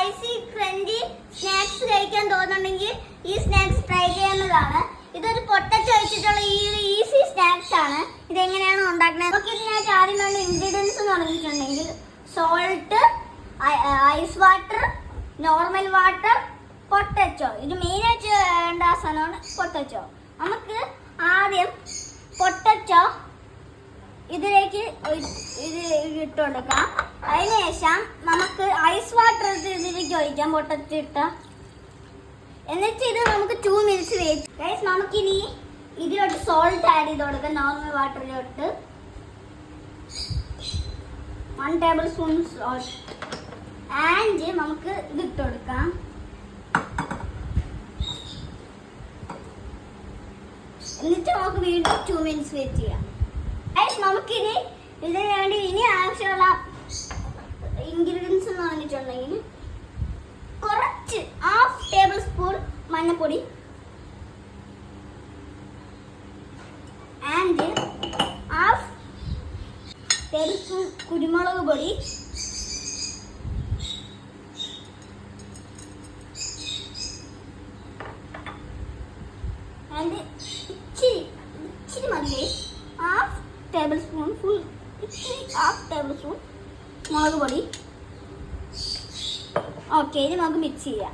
Spicy crunchy snacks കഴിക്കാൻ തോന്നുന്നുണ്ടെങ്കിൽ ഈ സ്നാക്സ് ട്രൈ ചെയ്യാവുന്നതാണ്. ഇതൊരു പൊട്ടറ്റോ വെച്ചിട്ടുള്ള ഈസി സ്നാക്സ് ആണ്. ഇതെങ്ങനെയാണ് ഉണ്ടാക്കുന്നത് നമുക്ക് ഇതിനകത്ത് ആദ്യം വേണ്ട ഇൻഗ്രീഡിയൻസ് എന്ന് പറഞ്ഞിട്ടുണ്ടെങ്കിൽ salt, ice water, normal water, potato. ഇത് മെയിനായിട്ട് വേണ്ട സാധനമാണ് പൊട്ടറ്റോ. നമുക്ക് ആദ്യം പൊട്ടറ്റോ ഇതിലേക്ക് ഇത് ഇട്ട് കൊടുക്കാം. അതിനുശേഷം നമുക്ക് ഐസ് വാട്ടർ ഇതിലേക്ക് ഒഴിക്കാം പൊട്ടറ്റോ ഇട്ട. എന്നിട്ട് ഇത് നമുക്ക് 2 മിനിറ്റ്സ് വെയിറ്റ്. ഗൈസ് നമുക്കിനി ഇതിലോട്ട് സോൾട്ട് ആഡ് ചെയ്ത് കൊടുക്കാം. നോർമൽ വാട്ടറിലോട്ട് 1 ടേബിൾ സ്പൂൺ സോൾട്ട് ആൻഡ് നമുക്ക് ഇത് ഇട്ട് കൊടുക്കാം. എന്നിട്ട് നമുക്ക് വീണ്ടും 2 മിനിറ്റ്സ് വെയിറ്റ് ചെയ്യാം. ഗൈസ് നമുക്കിനി ഇതിന് വേണ്ടി ഇനി ആവശ്യമുള്ള ഇൻഗ്രീഡിയൻസ് എന്ന് പറഞ്ഞിട്ടുണ്ടെങ്കിൽ കുറച്ച് 1/2 ടേബിൾ സ്പൂൺ മഞ്ഞൾപ്പൊടി ആൻഡ് 1/2 ടേബിൾ സ്പൂൺ കുരുമുളക് പൊടി ആൻഡ് ഇച്ചിരി മതി 1/2 table spoon full 1/2 table spoon മുളക് പൊടി. ഓക്കെ, ഇനി നമുക്ക് മിക്സ് ചെയ്യാം.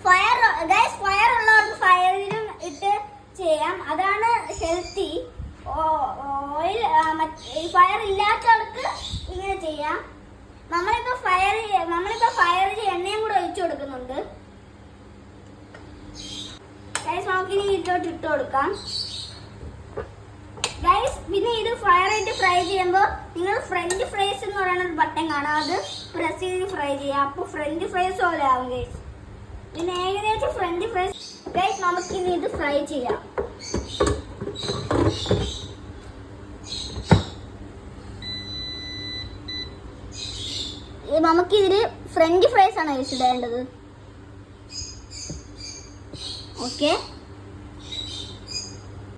ഫയർ ഉള്ളവർക്ക് ഫയറിലും ഇട്ട് ചെയ്യാം, അതാണ് ഹെൽത്തി. ഓയിൽ ഫയർ ഇല്ലാത്തവർക്ക് ഇങ്ങനെ ചെയ്യാം. നമ്മളിപ്പോ ഫയറിൽ എണ്ണയും കൂടെ ഒഴിച്ചു കൊടുക്കുന്നുണ്ട്. ഗൈസ് നമുക്കിനി ഇതിലോട്ട് ഇട്ട് കൊടുക്കാം. ഗൈസ് പിന്നെ ഇത് ഫയറായിട്ട് ഫ്രൈ ചെയ്യുമ്പോൾ നിങ്ങൾ ഫ്രഞ്ച് ഫ്രൈസ് എന്ന് പറയുന്ന ഒരു ബട്ടൺ കാണാം, അത് പ്രസ് ചെയ്ത് ഫ്രൈ ചെയ്യാം. അപ്പോൾ ഫ്രഞ്ച് ഫ്രൈസ് പോലെ ആവും ഗൈസ്. പിന്നെ ഏകദേശം ഫ്രഞ്ച് ഫ്രൈസ്. ഗൈസ് നമുക്കിനി ഇത് ഫ്രൈ ചെയ്യാം. നമുക്കിതിൽ ഫ്രഞ്ച് ഫ്രൈസ് ആണ് ഗൈസ് ഇടേണ്ടത്. ഓക്കെ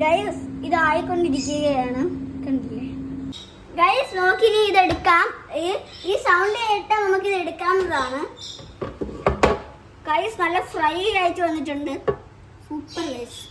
ഗൈസ്, ഇതായിക്കൊണ്ടിരിക്കുകയാണ്, കണ്ടില്ലേ ഗൈസ്. നമുക്കിനി ഇതെടുക്കാം. ഈ സൗണ്ട് കേട്ടാൽ നമുക്കിത് എടുക്കാവുന്നതാണ്. ഗൈസ് നല്ല ഫ്രൈ ആയിട്ട് വന്നിട്ടുണ്ട്. Super guys.